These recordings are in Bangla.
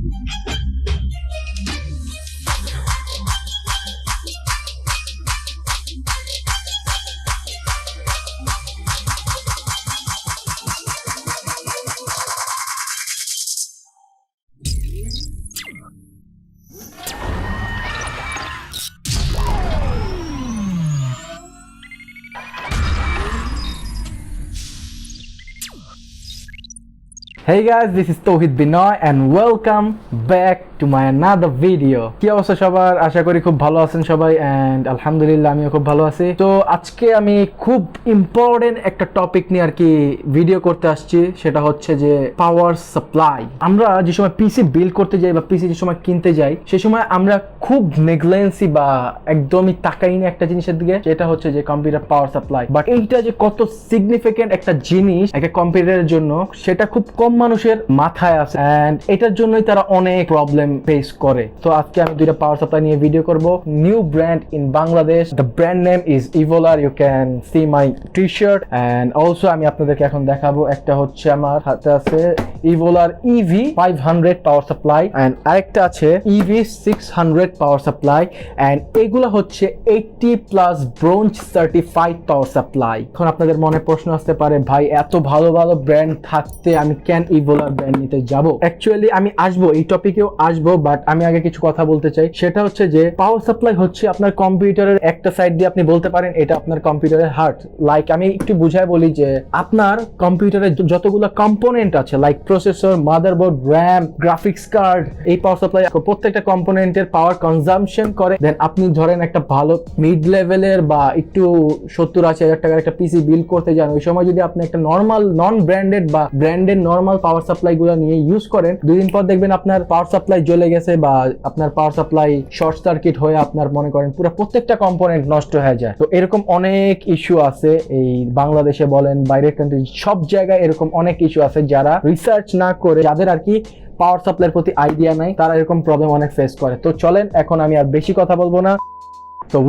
Hey guys, this is Tauhid Binoy and welcome back to my another video. কি অবস্থা সবার? আশা করি খুব ভালো আছেন সবাই and আলহামদুলিল্লাহ আমিও খুব ভালো আছি। তো আজকে আমি খুব ইম্পর্টেন্ট একটা টপিক নিয়ে আর কি ভিডিও করতে আসছি, সেটা হচ্ছে যে পাওয়ার সাপ্লাই। আমরা যে সময় পিসি বিল্ড করতে যাই বা পিসি যে সময় কিনতে যাই, সেই সময় আমরা খুব নেগলেন্সি বা একদমই তাকাই না একটা জিনিসের দিকে, যেটা হচ্ছে যে কম্পিউটার পাওয়ার সাপ্লাই। বাট এইটা যে কত সিগনিফিকেন্ট একটা জিনিস একটা কম্পিউটারের জন্য, সেটা খুব কম মানুষের মাথায় আছে এন্ড এটার জন্যই তারা অনেক প্রবলেম ফেস করে। তো আজকে আমি দুইটা পাওয়ার সাপ্লাই নিয়ে ভিডিও করব, new brand in Bangladesh. The brand name is Evolar, you can see my T shirt and also আমি আপনাদেরকে এখন দেখাবো, একটা হচ্ছে আমার হাতে আছে Evolar EV 500 power supply and আরেকটা আছে ইভি 600 পাওয়ার সাপ্লাই এন্ড এগুলা হচ্ছে 80 প্লাস ব্রোঞ্জ সার্টিফাইড পাওয়ার সাপ্লাই। এখন আপনাদের মনে প্রশ্ন আসতে পারে, ভাই এত ভালো ভালো ব্র্যান্ড থাকতে আমি কেন ইভোলার ব্র্যান্ড নিতে যাব? অ্যাকচুয়ালি আমি আসবো, এই টপিকেও আসবো, বাট আমি আগে কিছু কথা বলতে চাই। সেটা হচ্ছে যে পাওয়ার সাপ্লাই হচ্ছে আপনার কম্পিউটারের একটা সাইড দিয়ে আপনি বলতে পারেন এটা আপনার কম্পিউটারের হার্ট। লাইক আমি একটু বুঝায় বলি যে আপনার কম্পিউটারের যতগুলো কম্পোনেন্ট আছে, like processor, motherboard, RAM, graphics card, এই পাওয়ার সাপ্লাই প্রত্যেকটা কম্পোনেন্টের পাওয়ার কনজাম্পশন করে। দেন আপনি ধরেন একটা ভালো মিড লেভেলের বা একটু 70-80 হাজার টাকার একটা পিসি বিল্ড করতে যান, ওই সময় যদি আপনি একটা নর্মাল নন ব্র্যান্ডেড বা ব্র্যান্ডেড নর্মাল পাওয়ার সাপ্লাই গুলো নিয়ে ইউজ করেন, 2 দিন পর দেখবেন আপনার পাওয়ার সাপ্লাই জ্বলে গেছে বা আপনার পাওয়ার সাপ্লাই শর্ট সার্কিট হয়ে আপনার মনে করেন পুরো প্রত্যেকটা কম্পোনেন্ট নষ্ট হয়ে যায়। তো এরকম অনেক ইস্যু আছে, এই বাংলাদেশে বলেন বাইরের কান্ট্রি সব জায়গায় এরকম অনেক ইস্যু আছে। যারা রিসার্চ না করে, যাদের আর কি পাওয়ার সাপ্লাইয়ের প্রতি আইডিয়া নাই, তারা এরকম প্রবলেম অনেক ফেস করে। তো চলেন এখন আমি আর বেশি কথা বলবো না। তো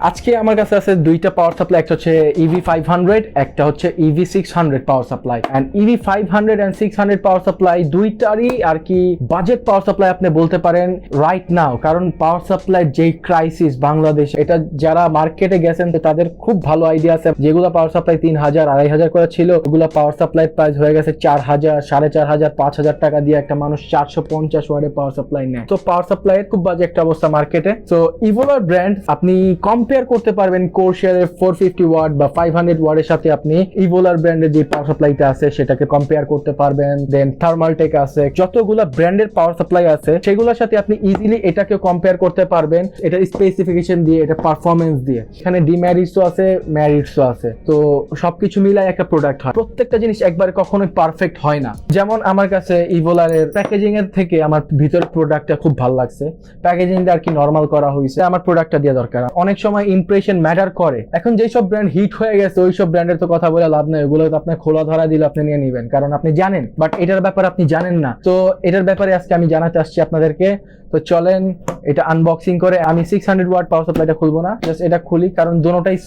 আজকে আমার কাছে আছে দুইটা পাওয়ার সাপ্লাই, একটা হচ্ছে ইভি 500, একটা হচ্ছে EV 600 power supply. And EV 500 and 600 power supply দুইটারই আর কি বাজেট পাওয়ার সাপ্লাই আপনি বলতে পারেন রাইট নাও। কারণ পাওয়ার সাপ্লাই যেই ক্রাইসিস বাংলাদেশ, এটা যারা মার্কেটে গেছেন তাদের খুব ভালো আইডিয়া আছে। যেগুলো পাওয়ার সাপ্লাই 3000, 2500 করে ছিল, ওগুলো পাওয়ার সাপ্লাই প্রাইস হয়ে গেছে 4000, 4500, 5000 টাকা দিয়ে একটা মানুষ 450 ওয়াটের পাওয়ার সাপ্লাই নেয়। তো পাওয়ার সাপ্লাই এর খুব বাজে একটা অবস্থা মার্কেটে। তো ইভোলার ব্র্যান্ড আপনি কম্পেয়ার করতে পারবেন কোরশিয়ারের 450 ওয়াট বা 500 ওয়াটের সাথে। আপনি ইভোলার ব্র্যান্ডের যে পাওয়ার সাপ্লাইটা আছে সেটাকে কম্পেয়ার করতে পারবেন। দেন থার্মালটেক আছে, যতগুলা ব্র্যান্ডের পাওয়ার সাপ্লাই আছে সেগুলোর সাথে আপনি ইজিলি এটাকে কম্পেয়ার করতে পারবেন, এটার স্পেসিফিকেশন দিয়ে, এটা পারফরমেন্স দিয়ে। এখানে ডিমেরিটসও আছে, মেরিটসও আছে। তো সবকিছু মিলাই একটা প্রোডাক্ট হয়। প্রত্যেকটা জিনিস একবারে কখনোই পারফেক্ট হয় না। যেমন আমার কাছে ইভোলারের প্যাকেজিং এর থেকে আমার ভিতরের প্রোডাক্টটা খুব ভালো লাগছে। প্যাকেজিংটা আর কি নরমাল করা হয়েছে, আমার প্রোডাক্টটা দেওয়া দরকার। অনেক সময় ইমপ্রেশন ম্যাটার করে। এখন যেই সব ব্র্যান্ড হিট হয়ে গেছে, ওই সব ব্র্যান্ডের তো কথা বলে লাভ নেই, ওগুলো তো আপনার খোলা ধরা দিলে আপনি নিয়ে নেবেন, কারণ আপনি জানেন। বাট এটার ব্যাপারে আপনি জানেন না। তো এটার ব্যাপারে আজকে আমি জানাতে আসছি আপনাদেরকে। তো চলেন এটা আনবক্সিং করে। আমি 600 ওয়াট পাওয়ার সাপ্লাইটা খুলবো না, জাস্ট এটা খুলি, কারণ দুটোটাই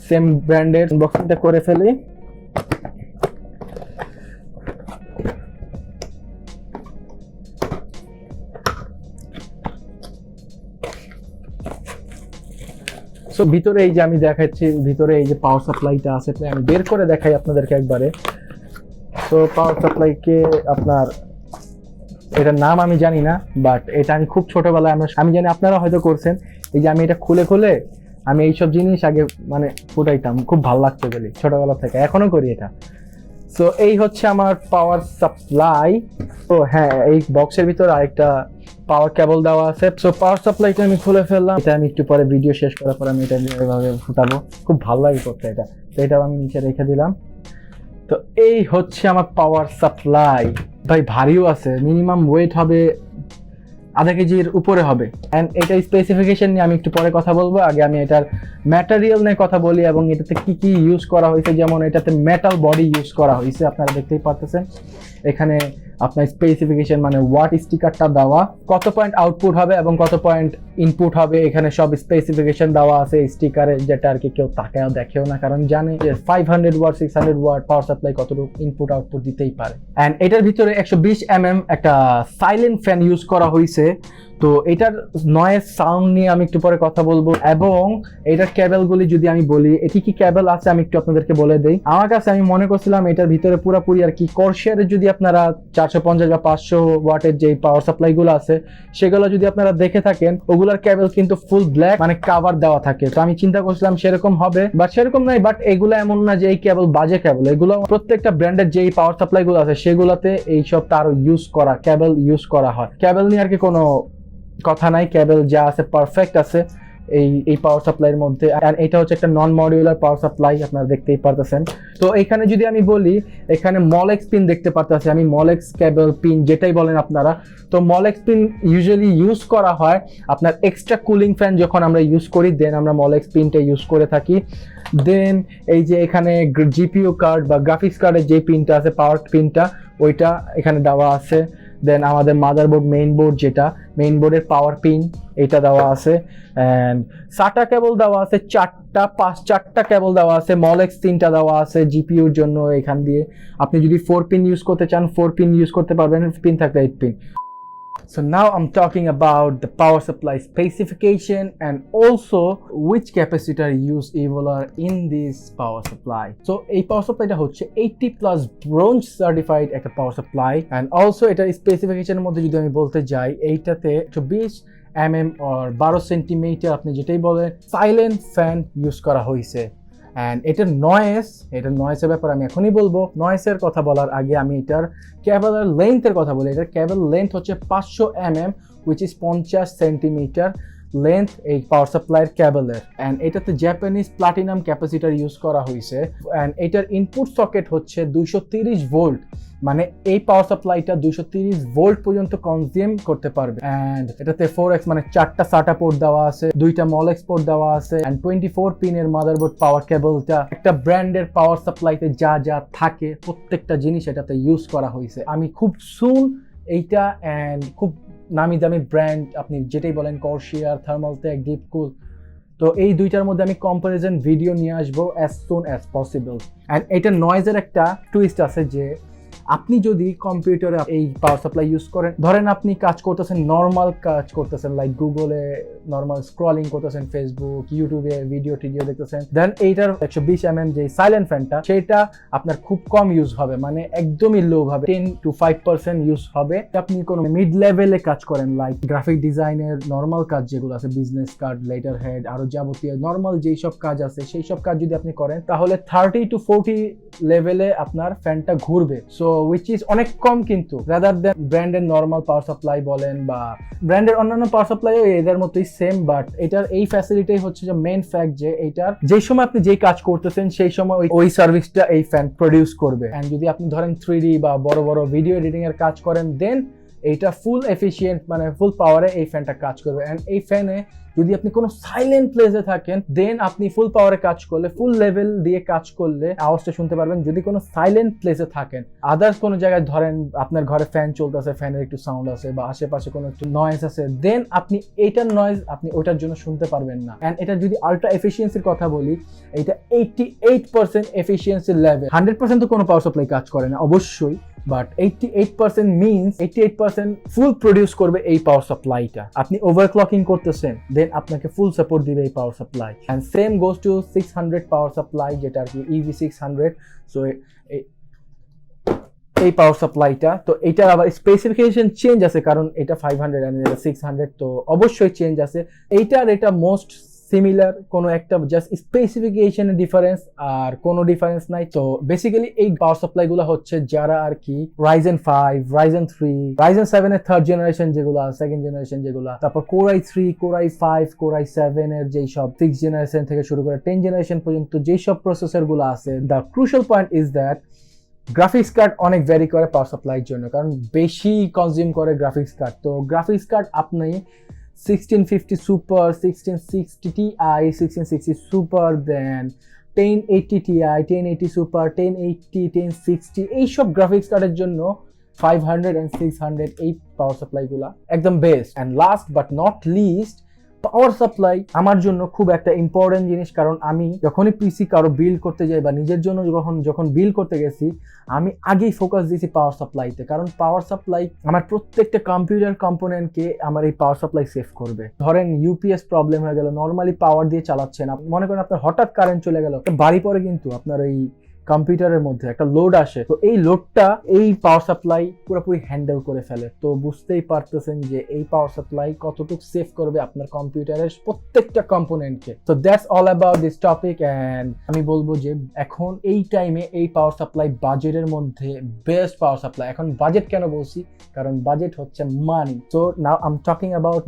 সেম ব্র্যান্ডের। আনবক্সিংটা করে ফেলি। তো ভিতরে এই যে আমি দেখাচ্ছি, ভিতরে এই যে পাওয়ার সাপ্লাইটা আছে, আমি বের করে দেখাই আপনাদেরকে একবারে। তো পাওয়ার সাপ্লাইকে আপনার, এটার নাম আমি জানি না, বাট এটা আমি খুব ছোটবেলায় আমি জানি আপনারা হয়তো করছেন। এই যে আমি এটা খুলে আমি এইসব জিনিস আগে মানে ফুটাইতাম, খুব ভালো লাগতো বলি ছোটবেলা থেকে, এখনো করি এটা। সো এই হচ্ছে আমার পাওয়ার সাপ্লাই। তো হ্যাঁ, এই বক্সের ভিতরে আরেকটা পাওয়ার কেবল দেওয়া আছে। সো পাওয়ার সাপ্লাইটা আমি খুলে ফেললাম। এটা আমি একটু পরে ভিডিও শেষ করার পর আমি এটা এভাবে ফুটাবো, খুব ভালো লাগে করতে এটা। তো এটাও আমি নিচে রেখে দিলাম। তো এই হচ্ছে আমার পাওয়ার সাপ্লাই। ভাই ভারীও আছে, মিনিমাম ওয়েট হবে আধা কেজির উপরে হবে। এন্ড এটা স্পেসিফিকেশন নিয়ে আমি একটু পরে কথা বলবো। আগে আমি এটার ম্যাটেরিয়াল নিয়ে কথা বলি এবং এটাতে কি কি ইউজ করা হয়েছে। যেমন এটাতে মেটাল বডি ইউজ করা হয়েছে, আপনারা দেখতেই পাচ্ছেন। এখানে আপনার স্পেসিফিকেশন মানে ওয়াট স্টিকারটা দেওয়া, কত পয়েন্ট আউটপুট হবে এবং কত পয়েন্ট ইনপুট হবে, এখানে সব স্পেসিফিকেশন দেওয়া আছে স্টিকারে, যেটা আর কি কেউ তাকায়ও দেখেও না, কারণ জানে যে 500 ওয়াট 600 ওয়াট পাওয়ার সাপ্লাই কতটুকু ইনপুট আউটপুট দিতেই পারে। এন্ড এটার ভিতরে 120 একটা সাইলেন্ট ফ্যান ইউজ করা হয়েছে। তো এটার নয়েজ সাউন্ড নিয়ে আমি একটু পরে কথা বলবো, এবং এটার কেবলগুলি যদি আমি বলি এটি কি কেবল আছে আমি একটু আপনাদেরকে বলে দেই। আমার কাছে আমি মনে করছিলাম এটার ভিতরে পুরোপুরি আর কি কর্সিয়ারের যদি আপনারা 450 বা 500 ওয়াটের যে পাওয়ার সাপ্লাই গুলো আছে সেগুলো যদি আপনারা দেখে থাকেন, ওগুলার কেবল কিন্তু ফুল ব্ল্যাক মানে কাভার দেওয়া থাকে। তো আমি চিন্তা করছিলাম সেরকম হবে, বাট সেরকম নাই। বাট এগুলো এমন না যে এই কেবল বাজে কেবল, এগুলো প্রত্যেকটা ব্র্যান্ডের যেই পাওয়ার সাপ্লাই গুলো আছে সেগুলোতে এইসব তার ইউজ করা কেবল ইউজ করা হয়। কেবল নিয়ে আর কি কোনো কথা নাই, কেবল যা আছে পারফেক্ট আছে এই পাওয়ার সাপ্লাইয়ের মধ্যে। আর এটা হচ্ছে একটা নন মডিউলার পাওয়ার সাপ্লাই, আপনারা দেখতেই পারতেছেন। তো এখানে যদি আমি বলি, এখানে মলেক্স পিন দেখতে পারতেছি আমি, মলেক্স কেবল পিন যেটাই বলেন আপনারা। তো মলেক্স পিন ইউজুয়ালি ইউজ করা হয় আপনার এক্সট্রা কুলিং ফ্যান যখন আমরা ইউজ করি, দেন আমরা মলেক্স পিনটা ইউজ করে থাকি। দেন এই যে এখানে জিপিইউ কার্ড বা গ্রাফিক্স কার্ডের যে পিনটা আছে পাওয়ার পিনটা, ওইটা এখানে দেওয়া আছে। দেন আমাদের মাদারবোর্ড যেটা মেইন বোর্ডের পাওয়ার পিন এটা দেওয়া আছে। অ্যান্ড সাটা কেবল দেওয়া আছে চারটা কেবল দেওয়া আছে, মলেক্স 3টা দেওয়া আছে জিপিইউর জন্য। এখান দিয়ে আপনি যদি 4 পিন ইউজ করতে চান 4 পিন ইউজ করতে পারবেন, পিন থাকলে 8 pin. So now I'm talking about the power supply specification and also which capacitor use evolar in this power supply. So এই power supply টা হচ্ছে 80+ bronze certified একটা power supply, and also এটার specification এর মধ্যে যদি আমি বলতে যাই, এইটাতে 120 or 12 সেন্টিমিটার আপনি যেটাই বলেন সাইলেন্ট ফ্যান ইউজ করা হয়েছে। অ্যান্ড এটার নয়েসের ব্যাপারে আমি এখনই বলবো। নয়েসের কথা বলার আগে আমি এটার কেবলের লেন্থের কথা বলি। এটার কেবল লেন্থ হচ্ছে 500 which is 50 সেন্টিমিটার লেন্থ এই পাওয়ার সাপ্লাইয়ের কেবলের। অ্যান্ড এটাতে জাপানিজ প্লাটিনাম ক্যাপাসিটার ইউজ করা হয়েছে। অ্যান্ড এটার ইনপুট সকেট হচ্ছে 230 ভোল্ট, মানে এই পাওয়ার সাপ্লাইটা 230 ভোল্ট পর্যন্ত কনজিউম করতে পারবে। অ্যান্ড এটাতে 4x মানে 4টা সাটা পোর্ট দেওয়া আছে, 2টা মলেক্স পোর্ট দেওয়া আছে, অ্যান্ড 24 পিনের মাদারবোর্ড পাওয়ার কেবলটা। একটা ব্র্যান্ডের পাওয়ার সাপ্লাইতে যা যা থাকে প্রত্যেকটা জিনিস এটাতে ইউজ করা হয়েছে। আমি খুব সুন এইটা অ্যান্ড খুব নামি দামি ব্র্যান্ড আপনি যেটাই বলেন কর্সিয়ার, থার্মালটেক, ডিপকুল, তো এই দুইটার মধ্যে আমি কম্পারিজন ভিডিও নিয়ে আসবো as soon as possible। And এটা নয়েজের একটা টুইস্ট আছে যে আপনি যদি কম্পিউটারে এই পাওয়ার সাপ্লাই ইউজ করেন, ধরেন আপনি কাজ করতেছেন, নর্মাল কাজ করতেছেন, লাইক গুগলে নর্মাল স্ক্রলিং করতেছেন, ফেসবুক, ইউটিউবে ভিডিও দেখতেছেন, দেন এইটার 120 যে সাইলেন্ট ফ্যানটা সেটা আপনার খুব কম ইউজ হবে, মানে একদমই লো ভাবে 10 to 5% ইউজ হবে। আপনি কোনো মিড লেভেলে কাজ করেন, লাইক গ্রাফিক ডিজাইনের নর্মাল কাজ যেগুলো আছে, বিজনেস কার্ড, লেটার হেড, আরো যাবতীয় নর্মাল যেই সব কাজ আছে সেই সব কাজ যদি আপনি করেন, তাহলে 30 to 40 লেভেলে আপনার ফ্যানটা ঘুরবে। সো which is অনেক কম, কিন্তু রাদার দেন ব্র্যান্ডের নর্মাল পাওয়ার সাপ্লাই বলেন বা ব্র্যান্ডের অন্যান্য পাওয়ার সাপ্লাইও এদের মতোই সেম। বাট এটার এই ফ্যাসিলিটিই হচ্ছে যে মেইন ফ্যাক্ট যে এইটার যেই সময় আপনি যেই কাজ করতেছেন সেই সময় ওই সার্ভিসটা এই ফ্যান প্রডিউস করবে। এন্ড যদি আপনি ধরেন 3D বা বড় বড় ভিডিও এডিটিং এর কাজ করেন, দেন এইটা ফুল এফিশিয়েন্ট মানে ফুল পাওয়ারে এই ফ্যানটা কাজ করবে। এন্ড এই ফ্যানে যদি আপনি কোনো সাইলেন্ট প্লেসে থাকেন, দেন আপনি ফুল পাওয়ারে কাজ করলে, ফুল লেভেল দিয়ে কাজ করলে আওয়াজটা শুনতে পারবেন। যদি কোনো সাইলেন্ট প্লেসে থাকেন, আদার্স কোনো জায়গায় ধরেন আপনার ঘরে ফ্যান চলতেছে, ফ্যানের একটু সাউন্ড আছে বা আশেপাশে কোনো একটু নয়েজ আছে, দেন আপনি এইটার নয়েজ আপনি ওটার জন্য শুনতে পারবেন না। এন্ড এটা যদি আল্ট্রা এফিসিয়েন্সির কথা বলি, এইটা 88% এফিসিয়েন্সি লেভেল। 100% তো কোনো পাওয়ার সাপ্লাই কাজ করে না অবশ্যই, বাট 88% মিনস 88% ফুল প্রডিউস করবে এই পাওয়ার সাপ্লাইটা। আপনি ওভারক্লকিং করতেছেন, দেন আপনাকে ফুল সাপোর্ট দিবে এই power supply. And same goes to 600 power supply, যেটা আর কি EV600। সো এই পাওয়ার সাপ্লাইটা, তো এটা আবার স্পেসিফিকেশন চেঞ্জ আছে, কারণ এটা 500 and এটা 600, তো অবশ্যই চেঞ্জ আছে। এইটার এটা মোস্ট সিমিলার, কোনো একটা জাস্ট স্পেসিফিকেশনের ডিফারেন্স, আর কোনো ডিফারেন্স নাই। তো বেসিক্যালি এই পাওয়ার সাপ্লাই গুলো হচ্ছে যারা আর কি Ryzen 5, Ryzen 3, Ryzen 7 এর থার্ড জেনারেশন যেগুলো, সেকেন্ড জেনারেশন যেগুলো, তারপর Core i3, Core i5, Core i7 এর যেই সব 6 জেনারেশন থেকে শুরু করে 10 জেনারেশন পর্যন্ত যেই সব প্রসেসর গুলো আছে, the crucial point is that graphics card অনেক ভ্যারি করে পাওয়ার সাপ্লাইয়ের জন্য, কারণ বেশি কনজিউম করে গ্রাফিক্স কার্ড। তো গ্রাফিক্স কার্ড আপনি 1650 Super, 1660 Ti, 1660 Super, then 1080 Ti, 1080 Super, 1080, 1060 এইসব গ্রাফিক্স কার্ডের জন্য 500 and 600 এই পাওয়ার সাপ্লাই গুলা একদম best. And last but not list power supply আমার জন্য খুব একটা ইম্পর্টেন্ট জিনিস, কারণ আমি যখনই পিসি কারো বিল্ড করতে যাই বা নিজের জন্য যখন বিল্ড করতে গেছি, আমি আগেই ফোকাস দিয়েছি পাওয়ার সাপ্লাইতে, কারণ পাওয়ার সাপ্লাই আমার প্রত্যেকটা কম্পিউটার কম্পোনেন্টকে আমার এই পাওয়ার সাপ্লাই সেভ করবে। ধরেন ইউপিএস প্রবলেম হয়ে গেল, নর্মালি পাওয়ার দিয়ে চালাচ্ছেন, মনে করেন আপনার হঠাৎ কারেন্ট চলে গেল, বাড়ি পরে কিন্তু আপনার এই কম্পিউটারের মধ্যে একটা লোড আসে, তো এই লোডটা এই পাওয়ার সাপ্লাই পুরোপুরি হ্যান্ডেল করে ফেলে। তো বুঝতেই পারতেছেন যে এই পাওয়ার সাপ্লাই কতটুকু সেভ করবে আপনার কম্পিউটারের প্রত্যেকটা কম্পোনেন্টকে। তো that's all about this topic. And আমি বলবো যে এখন এই টাইমে এই পাওয়ার সাপ্লাই বাজেটের মধ্যে বেস্ট পাওয়ার সাপ্লাই। এখন বাজেট কেন বলছি, কারণ বাজেট হচ্ছে money. So now I am talking about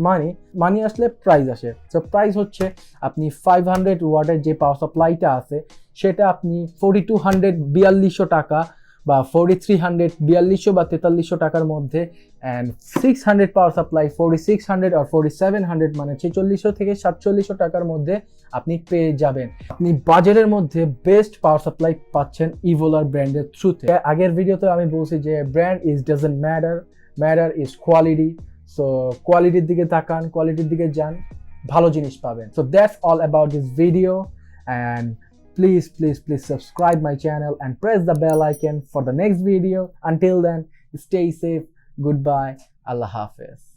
money আসলে প্রাইস আসে। সো প্রাইস হচ্ছে আপনি 500 ওয়াটের যে পাওয়ার সাপ্লাইটা আছে সেটা আপনি 4200 টাকা বা 4300 4200 বা 4300 টাকার মধ্যে, অ্যান্ড 600 পাওয়ার সাপ্লাই 4600 আর 4700 মানে 4600 থেকে 4700 টাকার মধ্যে আপনি পেয়ে যাবেন। আপনি বাজারের মধ্যে বেস্ট পাওয়ার সাপ্লাই পাচ্ছেন ইভোলার ব্র্যান্ডের থ্রুতে। আগের ভিডিওতে আমি বলছি যে brand is doesn't matter is quality. So কোয়ালিটির দিকে তাকান, কোয়ালিটির দিকে যান, ভালো জিনিস পাবেন। So that's all about this video, and please subscribe my channel and press the bell icon for the next video. Until then, stay safe. Goodbye. Allah Hafiz.